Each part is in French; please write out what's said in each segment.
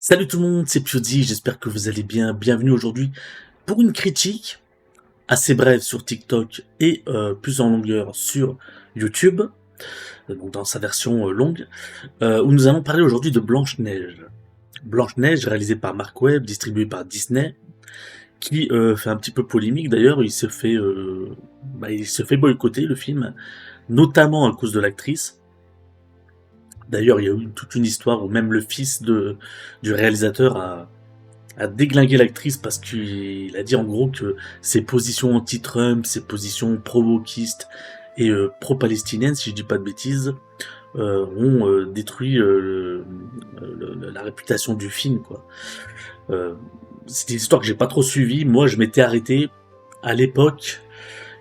Salut tout le monde, c'est Piodi, j'espère que vous allez bien. Bienvenue aujourd'hui pour une critique assez brève sur TikTok et plus en longueur sur YouTube, donc dans sa version longue, où nous allons parler aujourd'hui de Blanche-Neige. Blanche-Neige, réalisée par Mark Webb, distribuée par Disney, qui fait un petit peu polémique d'ailleurs, il se fait boycotter le film, notamment à cause de l'actrice. D'ailleurs, il y a eu toute une histoire où même le fils du réalisateur a déglingué l'actrice parce qu'il a dit en gros que ses positions anti-Trump, ses positions pro-wokistes et pro-palestiniennes, si je dis pas de bêtises, ont détruit la réputation du film, quoi. Euh, c'est une histoire que j'ai pas trop suivie. Moi, je m'étais arrêté à l'époque.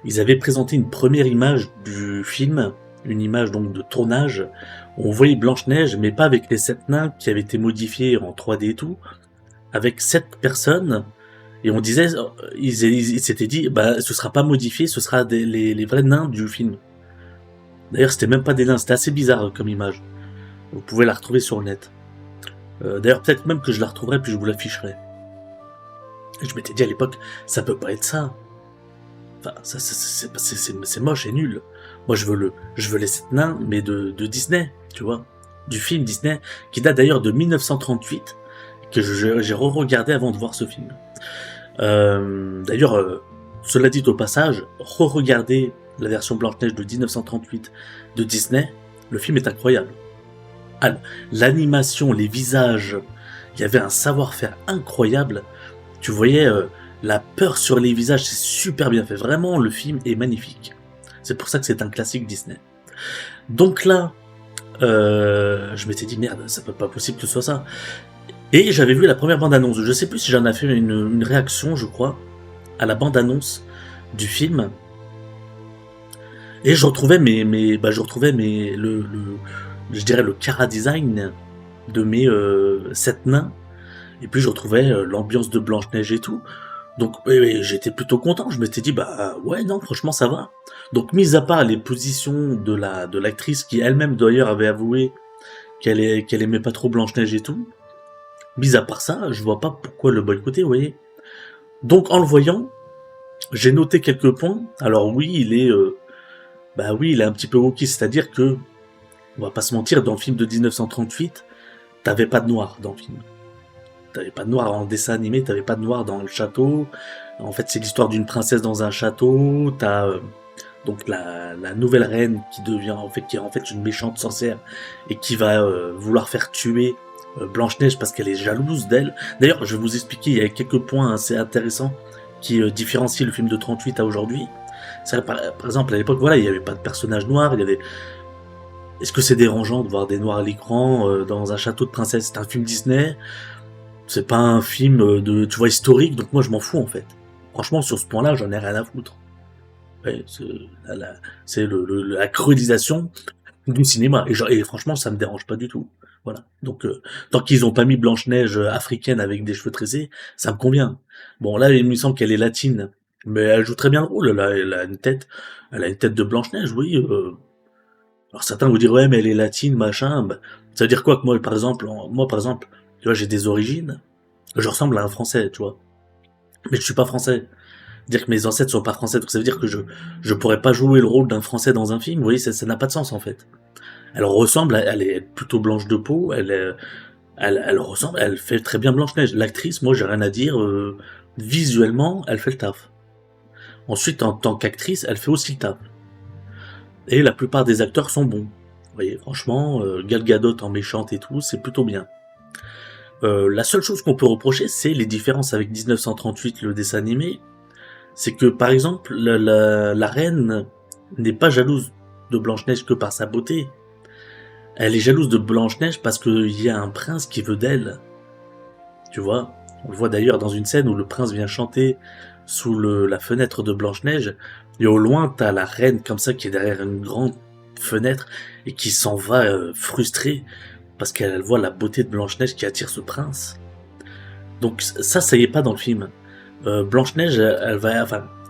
Ils avaient présenté une première image du film, une image donc de tournage. On voyait Blanche-Neige, mais pas avec les 7 nains qui avaient été modifiés en 3D et tout, avec 7 personnes, et on disait, ils s'étaient dit, bah, ce sera pas modifié, ce sera les vrais nains du film. D'ailleurs, c'était même pas des nains, c'était assez bizarre comme image. Vous pouvez la retrouver sur le net. D'ailleurs, peut-être même que je la retrouverai puis je vous l'afficherai. Et je m'étais dit à l'époque, ça peut pas être ça. Enfin, c'est moche et nul. Moi, je veux les 7 nains, mais de Disney, tu vois, du film Disney, qui date d'ailleurs de 1938, que j'ai re-regardé avant de voir ce film. D'ailleurs, cela dit au passage, re-regardez la version Blanche-Neige de 1938 de Disney, le film est incroyable. Ah, l'animation, les visages, il y avait un savoir-faire incroyable. Tu voyais la peur sur les visages, c'est super bien fait. Vraiment, le film est magnifique. C'est pour ça que c'est un classique Disney. Donc là, je m'étais dit merde, ça peut pas possible que ce soit ça. Et j'avais vu la première bande-annonce. Je sais plus si j'en ai fait une réaction, je crois, à la bande-annonce du film. Et je retrouvais je dirais le chara-design de mes 7 nains. Et puis je retrouvais l'ambiance de Blanche-Neige et tout. Donc j'étais plutôt content. Je m'étais dit bah ouais non franchement ça va. Donc mis à part les positions de l'actrice qui elle-même d'ailleurs avait avoué qu'elle aimait pas trop Blanche-Neige et tout. Mis à part ça, je vois pas pourquoi le boycotter, vous voyez. Donc en le voyant, j'ai noté quelques points. Alors oui, il est un petit peu wokiste, c'est-à-dire que, on va pas se mentir, dans le film de 1938, t'avais pas de noir dans le film. T'avais pas de noir en dessin animé, t'avais pas de noir dans le château. En fait, c'est l'histoire d'une princesse dans un château. T'as donc la nouvelle reine qui est en fait une méchante sorcière et qui va vouloir faire tuer Blanche-Neige parce qu'elle est jalouse d'elle. D'ailleurs, je vais vous expliquer, il y a quelques points assez intéressants qui différencient le film de 38 à aujourd'hui. Par exemple, à l'époque, voilà, il n'y avait pas de personnage noir, il y avait... Est-ce que c'est dérangeant de voir des noirs à l'écran dans un château de princesse? C'est un film Disney, c'est pas un film tu vois, historique, donc moi je m'en fous en fait. Franchement, sur ce point-là, j'en ai rien à foutre. Ouais, c'est la cruelisation du cinéma. Et franchement, ça me dérange pas du tout. Voilà. Donc, tant qu'ils ont pas mis Blanche-Neige africaine avec des cheveux tressés, ça me convient. Bon, là, il me semble qu'elle est latine, mais elle joue très bien le rôle. Elle a une tête de Blanche-Neige, oui. Alors certains vous diront, ouais, mais elle est latine, machin. Bah, ça veut dire quoi que moi, par exemple, tu vois, j'ai des origines. Je ressemble à un Français, tu vois. Mais je suis pas français. Dire que mes ancêtres sont pas français, donc ça veut dire que je pourrais pas jouer le rôle d'un Français dans un film. Vous voyez, ça n'a pas de sens en fait. Elle ressemble, elle est plutôt blanche de peau, elle ressemble, elle fait très bien Blanche-Neige. L'actrice, moi j'ai rien à dire, visuellement, elle fait le taf. Ensuite, en tant qu'actrice, elle fait aussi le taf. Et la plupart des acteurs sont bons. Vous voyez, franchement, Gal Gadot en méchante et tout, c'est plutôt bien. La seule chose qu'on peut reprocher, c'est les différences avec 1938, le dessin animé. C'est que, par exemple, la reine n'est pas jalouse de Blanche-Neige que par sa beauté. Elle est jalouse de Blanche-Neige parce qu'il y a un prince qui veut d'elle. Tu vois? On le voit d'ailleurs dans une scène où le prince vient chanter sous la fenêtre de Blanche-Neige. Et au loin, t'as la reine comme ça qui est derrière une grande fenêtre et qui s'en va frustrée parce qu'elle voit la beauté de Blanche-Neige qui attire ce prince. Donc ça y est pas dans le film. Blanche-Neige,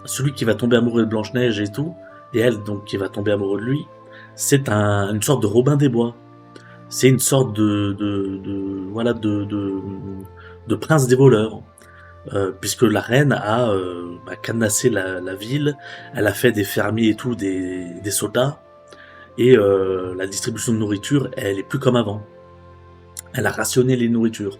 celui qui va tomber amoureux de Blanche-Neige et tout, et elle donc qui va tomber amoureux de lui, c'est une sorte de Robin des Bois. c'est une sorte voilà, de prince des voleurs. Puisque la reine a cadenassé la ville, elle a fait des fermiers et tout, des soldats, et la distribution de nourriture, elle est plus comme avant. Elle a rationné la nourriture.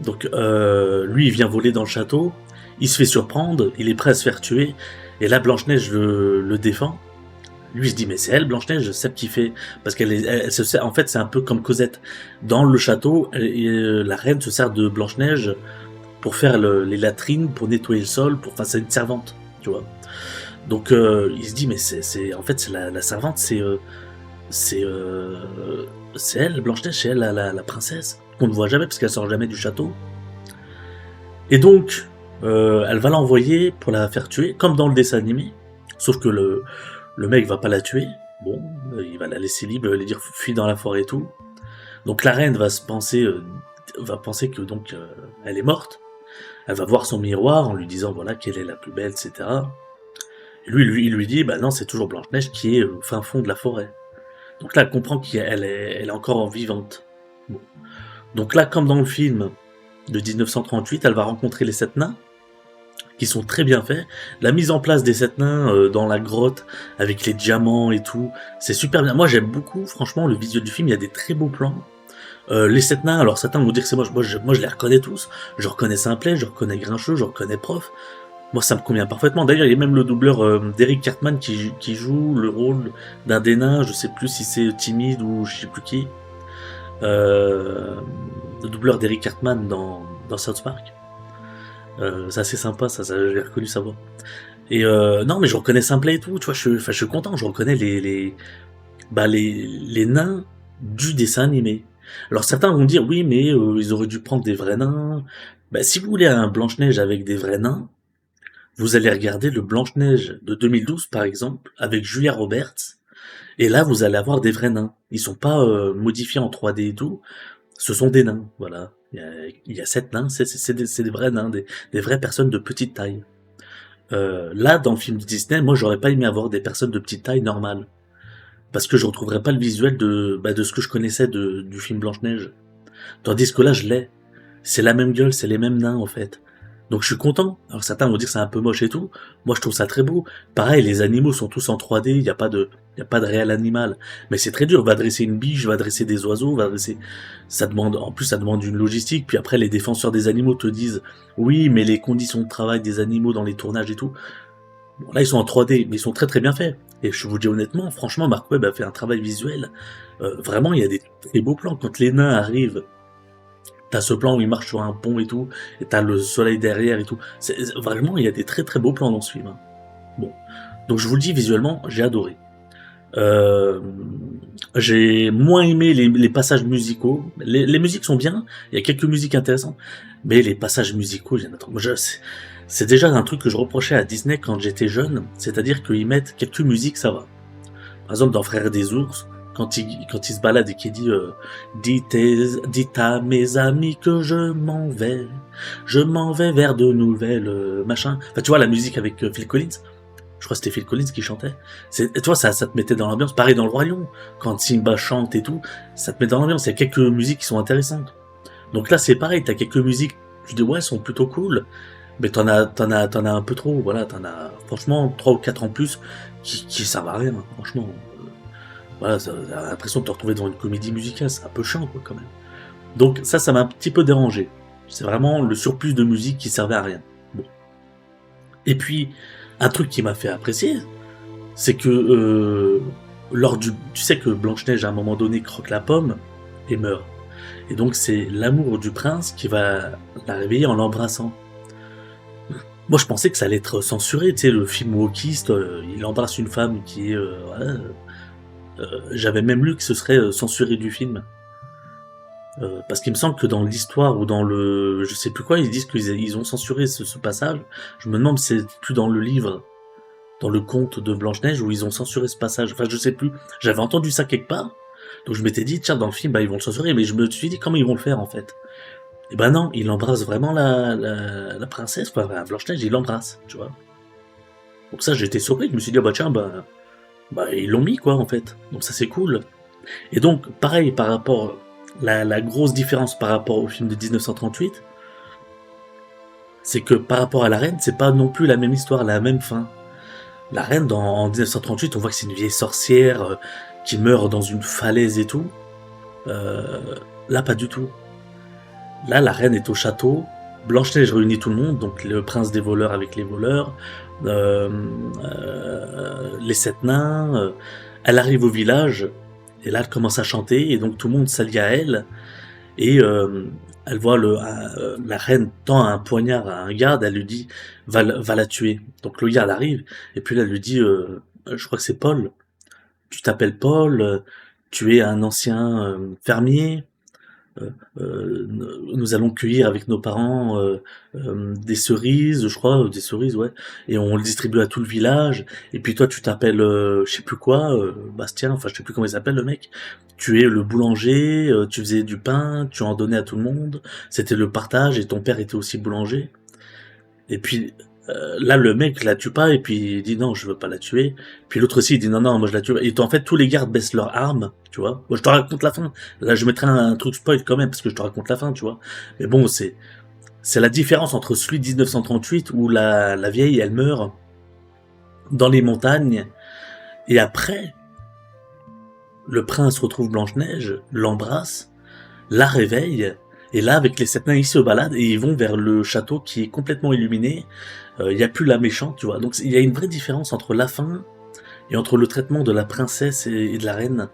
Donc lui, il vient voler dans le château, il se fait surprendre, il est prêt à se faire tuer, et là Blanche-Neige le défend. Lui, il se dit, mais c'est elle, Blanche-Neige, celle qui fait... Parce elle se sert... En fait, c'est un peu comme Cosette. Dans le château, la reine se sert de Blanche-Neige pour faire les latrines, pour nettoyer le sol, enfin, c'est une servante, tu vois. Donc, il se dit, mais en fait, c'est la servante, c'est elle, Blanche-Neige, c'est elle, la princesse, qu'on ne voit jamais, parce qu'elle sort jamais du château. Et donc, elle va l'envoyer pour la faire tuer, comme dans le dessin animé, sauf que le mec va pas la tuer, bon, il va la laisser libre, lui dire fuis dans la forêt et tout. Donc la reine va penser que donc elle est morte. Elle va voir son miroir en lui disant voilà quelle est la plus belle, etc. Et il lui dit bah non, c'est toujours Blanche-Neige qui est au fin fond de la forêt. Donc là, elle comprend qu'elle est encore vivante. Bon. Donc là, comme dans le film de 1938, elle va rencontrer les 7 nains, qui sont très bien faits. La mise en place des 7 nains dans la grotte, avec les diamants et tout, c'est super bien. Moi, j'aime beaucoup, franchement, le visuel du film, il y a des très beaux plans. Les 7 nains, alors certains vont dire que c'est moi je les reconnais tous. Je reconnais Simplet, je reconnais Grincheux, je reconnais Prof. Moi, ça me convient parfaitement. D'ailleurs, il y a même le doubleur d'Eric Cartman qui joue le rôle d'un des nains. Je sais plus si c'est Timide ou je sais plus qui. Le doubleur d'Eric Cartman dans South Park. C'est assez sympa, ça j'ai reconnu sa voix. Et non, mais je reconnais Simplet et tout. Tu vois, je suis content. Je reconnais les nains du dessin animé. Alors certains vont dire oui, mais ils auraient dû prendre des vrais nains. Bah, si vous voulez un Blanche-Neige avec des vrais nains, vous allez regarder le Blanche-Neige de 2012 par exemple, avec Julia Roberts, et là vous allez avoir des vrais nains. Ils sont pas modifiés en 3D et tout, ce sont des nains, voilà. Il y a 7 nains, c'est des vrais nains, des vraies personnes de petite taille. Là, dans le film de Disney, moi j'aurais pas aimé avoir des personnes de petite taille normales. Parce que je retrouverais pas le visuel de ce que je connaissais du film Blanche-Neige. Tandis que là, je l'ai. C'est la même gueule, c'est les mêmes nains, en fait. Donc je suis content. Alors certains vont dire que c'est un peu moche et tout. Moi, je trouve ça très beau. Pareil, les animaux sont tous en 3D, il n'y a pas de réel animal. Mais c'est très dur. Va dresser une biche, va dresser des oiseaux, en plus, ça demande une logistique. Puis après, les défenseurs des animaux te disent, oui, mais les conditions de travail des animaux dans les tournages et tout. Bon, là, ils sont en 3D, mais ils sont très très bien faits. Et je vous dis honnêtement, franchement, Mark Webb a fait un travail visuel. Vraiment, il y a des très beaux plans. Quand les nains arrivent, t'as ce plan où ils marchent sur un pont et tout, et t'as le soleil derrière et tout. Vraiment, il y a des très très beaux plans dans ce film. Hein. Bon. Donc je vous le dis, visuellement, j'ai adoré. J'ai moins aimé les passages musicaux. Les musiques sont bien, il y a quelques musiques intéressantes, mais les passages musicaux, il y en a trop. C'est déjà un truc que je reprochais à Disney quand j'étais jeune, c'est-à-dire qu'ils mettent quelques musiques, ça va. Par exemple, dans Frères des ours, quand il se balade et qu'il dit dites à mes amis que je m'en vais vers de nouvelles machin. Enfin, tu vois la musique avec Phil Collins. Je crois que c'était Phil Collins qui chantait. Tu vois, ça te mettait dans l'ambiance. Pareil dans le Roi Lion, quand Simba chante et tout, ça te met dans l'ambiance. Il y a quelques musiques qui sont intéressantes. Donc là, c'est pareil, t'as quelques musiques, tu dis ouais, elles sont plutôt cool, mais t'en as un peu trop. Voilà, t'en as franchement 3 ou 4 en plus qui servent à rien. Franchement, voilà, t'as l'impression de te retrouver dans une comédie musicale, c'est un peu chiant quoi quand même. Donc ça m'a un petit peu dérangé. C'est vraiment le surplus de musique qui servait à rien. Bon. Et puis un truc qui m'a fait apprécier, c'est que tu sais que Blanche-Neige à un moment donné croque la pomme et meurt. Et donc c'est l'amour du prince qui va la réveiller en l'embrassant. Moi je pensais que ça allait être censuré, tu sais, le film wokiste, il embrasse une femme qui est... voilà, j'avais même lu que ce serait censuré du film. Parce qu'il me semble que dans l'histoire ou dans le... je sais plus quoi, ils disent qu'ils ont censuré ce passage. Je me demande si c'est plus dans le livre, dans le conte de Blanche-Neige, où ils ont censuré ce passage. Enfin je sais plus, j'avais entendu ça quelque part. Donc je m'étais dit, tiens, dans le film, bah, ils vont le censurer, mais je me suis dit, comment ils vont le faire, en fait? Et ben non, il embrasse vraiment la princesse, quoi, Blanche-Neige, il l'embrasse, tu vois. Donc ça, j'étais surpris, je me suis dit, ah bah tiens, bah ils l'ont mis, quoi, en fait. Donc ça, c'est cool. Et donc, pareil, par rapport, la grosse différence par rapport au film de 1938, c'est que par rapport à la reine, c'est pas non plus la même histoire, la même fin. La reine, en 1938, on voit que c'est une vieille sorcière qui meurt dans une falaise et tout. Euh, Là, pas du tout. Là, la reine est au château. Blanche-Neige réunit tout le monde, donc le prince des voleurs avec les voleurs, euh, les sept nains. Elle arrive au village, et là, elle commence à chanter, et donc tout le monde s'allie à elle. Et elle voit la reine tend un poignard à un garde, elle lui dit va la tuer. Donc le garde arrive, et puis là, elle lui dit je crois que c'est Paul. Tu t'appelles Paul, tu es un ancien fermier. Euh, Nous allons cueillir avec nos parents des cerises, je crois, des cerises, ouais, et on le distribue à tout le village. Et puis toi, tu t'appelles, je sais plus quoi, Bastien, enfin je sais plus comment il s'appelle le mec. Tu es le boulanger, tu faisais du pain, tu en donnais à tout le monde. C'était le partage, et ton père était aussi boulanger. Et puis là, le mec la tue pas, et puis il dit non, je veux pas la tuer. Puis l'autre aussi, il dit non, non, moi je la tue. Et en fait, tous les gardes baissent leurs armes, tu vois. Moi, je te raconte la fin. Là, je mettrai un truc spoil quand même, parce que je te raconte la fin, tu vois. Mais bon, c'est la différence entre celui de 1938 où la vieille, elle meurt dans les montagnes, et après, le prince retrouve Blanche-Neige, l'embrasse, la réveille, et là, avec les sept nains, ils se baladent et ils vont vers le château qui est complètement illuminé. Il n'y a plus la méchante, tu vois. Donc il y a une vraie différence entre la fin et entre le traitement de la princesse et de la reine.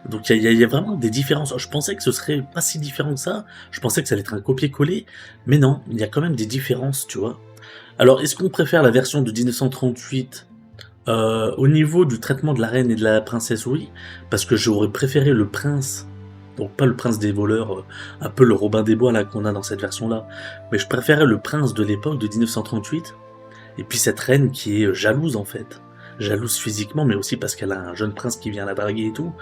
Donc il y a vraiment des différences. Je pensais que ce serait pas si différent que ça. Je pensais que ça allait être un copier-coller. Mais non, il y a quand même des différences, tu vois. Alors, est-ce qu'on préfère la version de 1938 au niveau du traitement de la reine et de la princesse? Oui, parce que j'aurais préféré le prince, donc pas le prince des voleurs, un peu le Robin des Bois là qu'on a dans cette version-là, mais je préférais le prince de l'époque de 1938, et puis cette reine qui est jalouse en fait, jalouse physiquement, mais aussi parce qu'elle a un jeune prince qui vient la draguer et tout.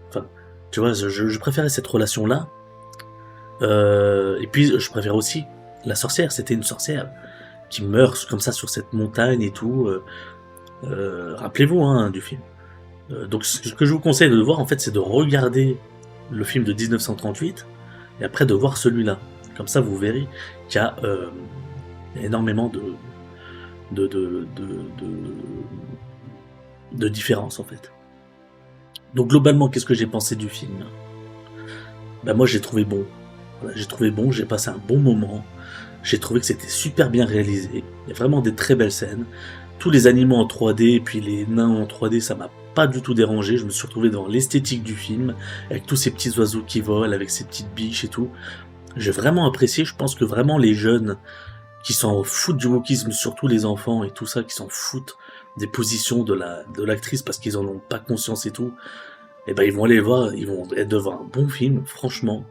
Enfin, tu vois, je préférais cette relation-là, et puis je préfère aussi la sorcière, c'était une sorcière qui meurt comme ça sur cette montagne et tout. Rappelez-vous hein, du film. Donc ce que je vous conseille de voir en fait, c'est de regarder le film de 1938 et après de voir celui-là. Comme ça, vous verrez qu'il y a énormément de, de, de, de, de différences en fait. Donc globalement, qu'est-ce que j'ai pensé du film? Ben moi, j'ai trouvé bon. Voilà, j'ai trouvé bon, j'ai passé un bon moment. J'ai trouvé que c'était super bien réalisé. Il y a vraiment des très belles scènes. Tous les animaux en 3D et puis les nains en 3D, ça m'a pas du tout dérangé. Je me suis retrouvé dans l'esthétique du film, avec tous ces petits oiseaux qui volent, avec ces petites biches et tout. J'ai vraiment apprécié. Je pense que vraiment les jeunes qui s'en foutent du wokisme, surtout les enfants et tout ça, qui s'en foutent des positions de l'actrice parce qu'ils en ont pas conscience et tout, et ben ils vont aller voir, ils vont être devant un bon film, franchement.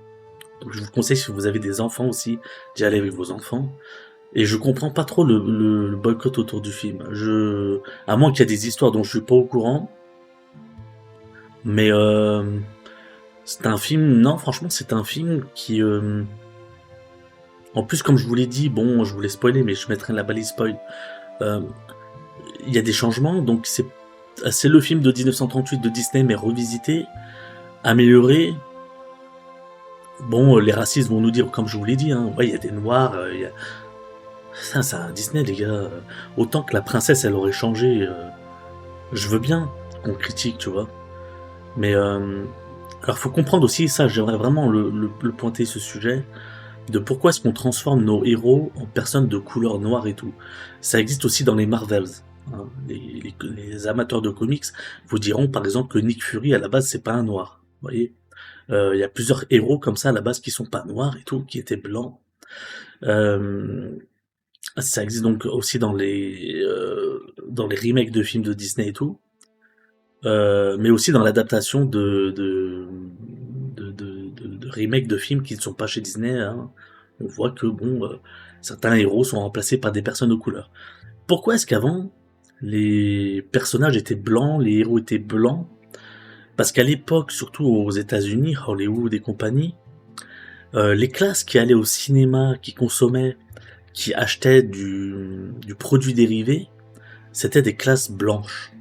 Donc je vous conseille, si vous avez des enfants aussi, d'y aller avec vos enfants. Et je comprends pas trop le boycott autour du film. À moins qu'il y ait des histoires dont je suis pas au courant. Mais c'est un film, non, franchement, c'est un film qui, en plus, comme je vous l'ai dit, bon, je voulais spoiler, mais je mettrai la balise spoil. Euh, Il y a des changements, donc c'est le film de 1938 de Disney, mais revisité, amélioré. Bon, les racistes vont nous dire, comme je vous l'ai dit, hein, ouais, il y a des noirs, ça, c'est un Disney, les gars. Autant que la princesse, elle aurait changé. Je veux bien qu'on critique, tu vois. Mais alors, faut comprendre aussi ça. J'aimerais vraiment le pointer ce sujet de pourquoi est-ce qu'on transforme nos héros en personnes de couleur noire et tout. Ça existe aussi dans les Marvels. Hein. Les amateurs de comics vous diront par exemple que Nick Fury à la base c'est pas un noir. Vous voyez, il y a plusieurs héros comme ça à la base qui sont pas noirs et tout, qui étaient blancs. Euh, Ça existe donc aussi dans les remakes de films de Disney et tout, mais aussi dans l'adaptation de remakes de films qui ne sont pas chez Disney. Hein. On voit que bon, certains héros sont remplacés par des personnes de couleur. Pourquoi est-ce qu'avant les personnages étaient blancs, les héros étaient blancs? Parce qu'à l'époque, surtout aux États-Unis, Hollywood et compagnie, les classes qui allaient au cinéma, qui consommaient, qui achetaient du produit dérivé, c'était des classes blanches.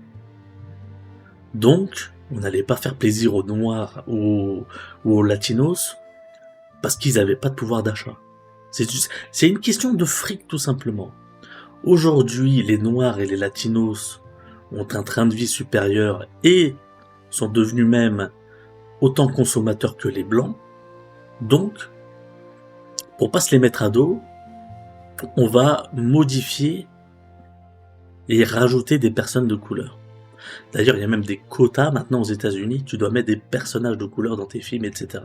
Donc, on n'allait pas faire plaisir aux Noirs ou aux Latinos parce qu'ils n'avaient pas de pouvoir d'achat. C'est une question de fric tout simplement. Aujourd'hui, les Noirs et les Latinos ont un train de vie supérieur et sont devenus même autant consommateurs que les Blancs. Donc, pour pas se les mettre à dos, on va modifier et rajouter des personnes de couleur. D'ailleurs, il y a même des quotas maintenant aux États-Unis, tu dois mettre des personnages de couleur dans tes films, etc.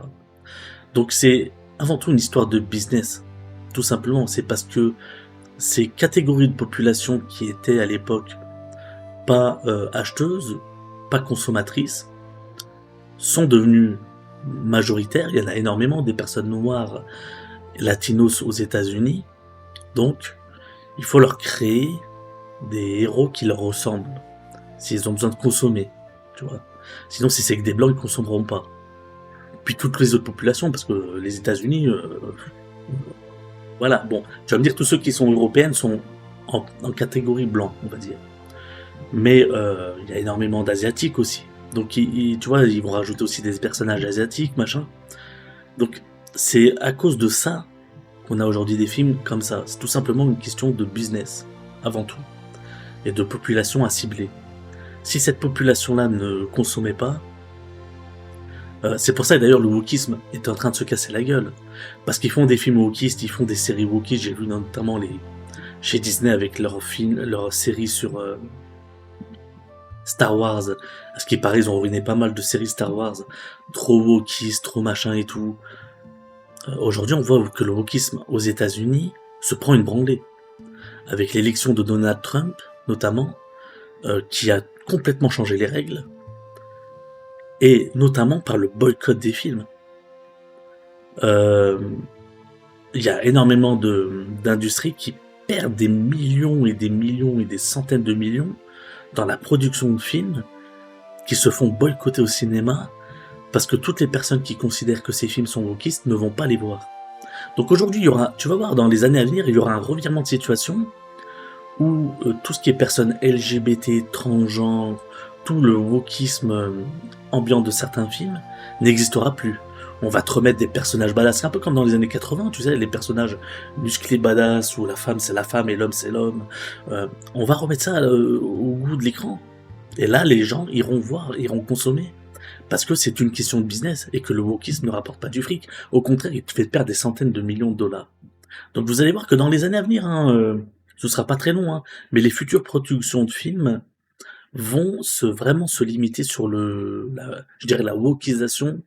Donc c'est avant tout une histoire de business. Tout simplement, c'est parce que ces catégories de population qui étaient à l'époque pas acheteuses, pas consommatrices, sont devenues majoritaires. Il y en a énormément des personnes noires, latinos aux États-Unis. Donc, il faut leur créer des héros qui leur ressemblent. S'ils ont besoin de consommer, tu vois. Sinon, si c'est que des blancs, ils consommeront pas. Puis toutes les autres populations, parce que les États-Unis, voilà. Bon, tu vas me dire, tous ceux qui sont européennes sont en catégorie blanc, on va dire. Mais il y a énormément d'asiatiques aussi. Donc, tu vois, ils vont rajouter aussi des personnages asiatiques, machin. Donc, c'est à cause de ça qu'on a aujourd'hui des films comme ça. C'est tout simplement une question de business, avant tout, et de population à cibler. Si cette population-là ne consommait pas, c'est pour ça d'ailleurs le wokisme est en train de se casser la gueule. Parce qu'ils font des films wokistes, ils font des séries wokistes, j'ai vu notamment chez Disney avec leur série sur Star Wars. À ce qui paraît, ils ont ruiné pas mal de séries Star Wars. Trop wokistes, trop machin et tout. Aujourd'hui, on voit que le wokisme aux États-Unis se prend une branlée. Avec l'élection de Donald Trump, notamment, qui a complètement changé les règles. Et notamment par le boycott des films. Il y a énormément d'industries qui perdent des millions et des millions et des centaines de millions dans la production de films qui se font boycotter au cinéma parce que toutes les personnes qui considèrent que ces films sont wokistes ne vont pas les voir. Donc aujourd'hui, tu vas voir, dans les années à venir, il y aura un revirement de situation où tout ce qui est personnes LGBT, transgenres, tout le wokisme ambiant de certains films n'existera plus. On va te remettre des personnages badass, c'est un peu comme dans les années 80, tu sais, les personnages musclés badass, où la femme c'est la femme et l'homme c'est l'homme. On va remettre ça au goût de l'écran. Et là, les gens iront voir, iront consommer. Parce que c'est une question de business et que le wokisme ne rapporte pas du fric. Au contraire, il te fait perdre des centaines de millions de dollars. Donc vous allez voir que dans les années à venir, ce sera pas très long, mais les futures productions de films vont vraiment se limiter sur je dirais la wokisation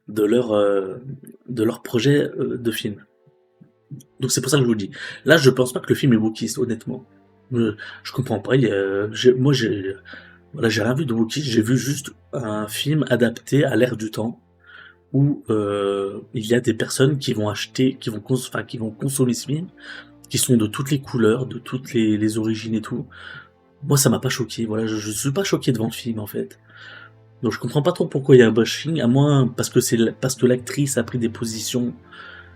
de leur projet de film. Donc c'est pour ça que je vous le dis. Là, je pense pas que le film est wokiste, honnêtement. Je comprends pas. Moi, j'ai rien vu de wokiste. J'ai vu juste un film adapté à l'ère du temps où il y a des personnes qui vont acheter, qui vont consommer ce film, qui sont de toutes les couleurs, de toutes les origines et tout. Moi, ça m'a pas choqué. Voilà, je suis pas choqué devant le film en fait. Donc je comprends pas trop pourquoi il y a un bashing, à moins parce que l'actrice a pris des positions.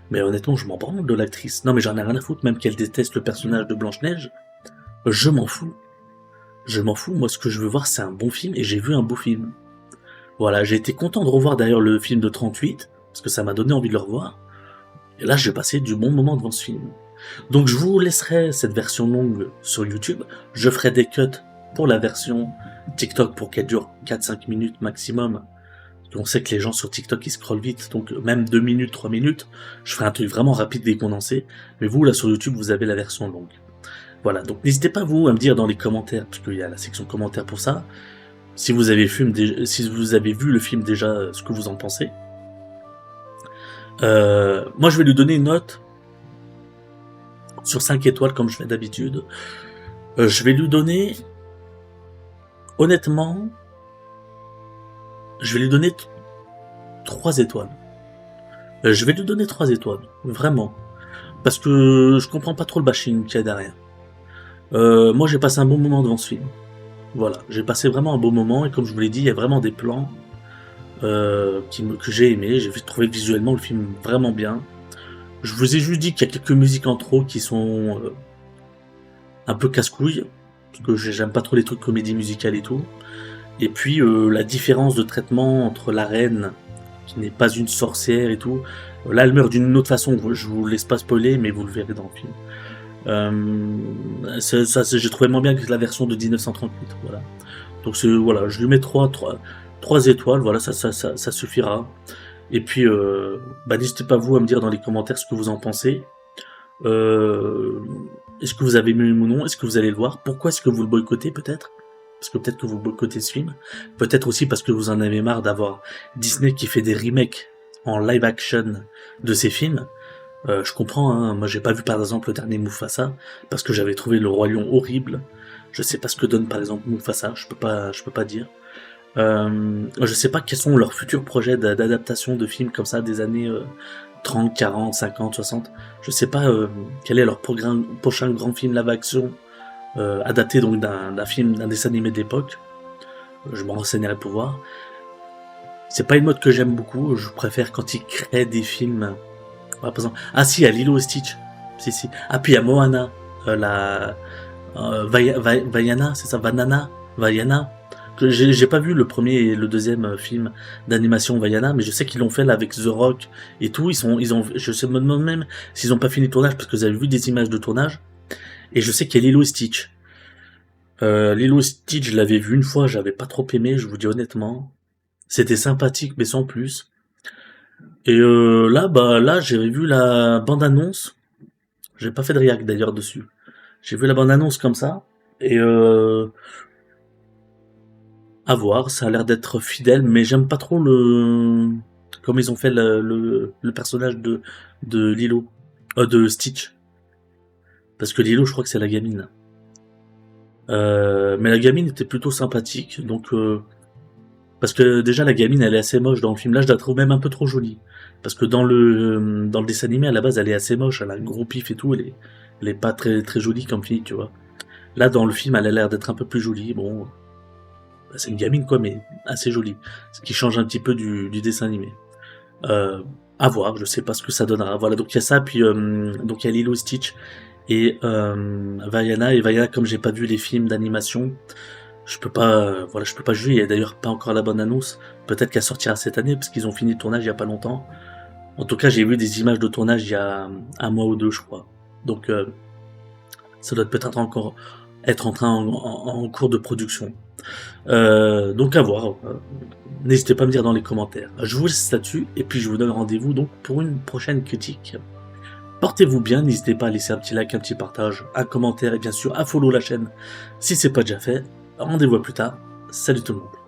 Mais honnêtement, je m'en branle de l'actrice. Non, mais j'en ai rien à foutre, même qu'elle déteste le personnage de Blanche-Neige. Je m'en fous. Je m'en fous. Moi, ce que je veux voir, c'est un bon film, et j'ai vu un beau film. Voilà, j'ai été content de revoir d'ailleurs le film de 38, parce que ça m'a donné envie de le revoir. Et là, j'ai passé du bon moment devant ce film. Donc je vous laisserai cette version longue sur YouTube. Je ferai des cuts pour la version TikTok pour qu'elle dure 4-5 minutes maximum. On sait que les gens sur TikTok ils scrollent vite, donc même 2 minutes, 3 minutes, je ferai un truc vraiment rapide et condensé. Mais vous, là sur YouTube, vous avez la version longue. Voilà, donc n'hésitez pas vous à me dire dans les commentaires, parce qu'il y a la section commentaires pour ça, si vous avez vu le film déjà, ce que vous en pensez. Moi je vais lui donner une note sur 5 étoiles comme je fais d'habitude. Je vais lui donner, honnêtement, je vais lui donner 3 étoiles. Je vais lui donner 3 étoiles, vraiment. Parce que je comprends pas trop le bashing qu'il y a derrière. Moi j'ai passé un bon moment devant ce film. Voilà, j'ai passé vraiment un beau moment, et comme je vous l'ai dit, il y a vraiment des plans que j'ai aimé. J'ai trouvé visuellement le film vraiment bien. Je vous ai juste dit qu'il y a quelques musiques en trop qui sont un peu casse-couilles, parce que j'aime pas trop les trucs comédie musicale et tout. Et puis la différence de traitement entre la reine, qui n'est pas une sorcière et tout, là elle meurt d'une autre façon, je vous laisse pas spoiler, mais vous le verrez dans le film. J'ai trouvé moins bien que la version de 1938, voilà. Donc voilà, je lui mets 3 étoiles, voilà, ça suffira. Et puis, n'hésitez pas vous à me dire dans les commentaires ce que vous en pensez. Euh, Est-ce que vous avez aimé ou non? Est-ce que vous allez le voir? Pourquoi est-ce que vous le boycottez peut-être? Parce que peut-être que vous boycottez ce film. Peut-être aussi parce que vous en avez marre d'avoir Disney qui fait des remakes en live action de ces films. Je comprends, hein. Moi j'ai pas vu par exemple le dernier Mufasa parce que j'avais trouvé le Roi Lion horrible. Je sais pas ce que donne par exemple Mufasa, je peux pas dire. Je sais pas quels sont leurs futurs projets d'adaptation de films comme ça des années 30, 40, 50, 60. Je sais pas quel est leur prochain grand film live action adapté donc d'un dessin animé d'époque. Je me renseignerai pour voir. C'est pas une mode que j'aime beaucoup. Je préfère quand ils créent des films. Par exemple, ah si, il y a Lilo et Stitch. Si si. Ah puis il y a Moana, la Vaiana, c'est ça, Vaiana. Que j'ai pas vu le premier et le deuxième film d'animation Vaiana, mais je sais qu'ils l'ont fait là avec The Rock et tout. Je me demande même s'ils ont pas fini le tournage parce que vous avez vu des images de tournage. Et je sais qu'il y a Lilo et Stitch. Lilo et Stitch, je l'avais vu une fois, j'avais pas trop aimé, je vous dis honnêtement. C'était sympathique, mais sans plus. Et là, j'avais vu la bande-annonce. J'ai pas fait de react d'ailleurs dessus. J'ai vu la bande-annonce comme ça. Et à voir, ça a l'air d'être fidèle, mais j'aime pas trop comme ils ont fait le personnage de Lilo. De Stitch. Parce que Lilo, je crois que c'est la gamine. Mais la gamine était plutôt sympathique, donc parce que déjà la gamine elle est assez moche dans le film. Là je la trouve même un peu trop jolie. Parce que dans le dessin animé à la base elle est assez moche, elle a un gros pif et tout, elle est pas très très jolie comme fille, tu vois. Là dans le film elle a l'air d'être un peu plus jolie, bon, c'est une gamine quoi, mais assez jolie. Ce qui change un petit peu du dessin animé. Euh, à voir, je sais pas ce que ça donnera. Voilà, donc il y a ça, puis donc il y a Lilo et Stitch et Vaiana. Et Vaiana, comme j'ai pas vu les films d'animation, je peux pas juger. Il y a d'ailleurs pas encore la bonne annonce. Peut-être qu'elle sortira cette année parce qu'ils ont fini le tournage il y a pas longtemps. En tout cas, j'ai vu des images de tournage il y a un mois ou deux, je crois. Donc, ça doit peut-être encore être en cours de production. Donc à voir. N'hésitez pas à me dire dans les commentaires. Je vous laisse là-dessus et puis je vous donne rendez-vous donc pour une prochaine critique. Portez-vous bien, n'hésitez pas à laisser un petit like, un petit partage, un commentaire et bien sûr à follow la chaîne si c'est pas déjà fait. Rendez-vous à plus tard. Salut tout le monde.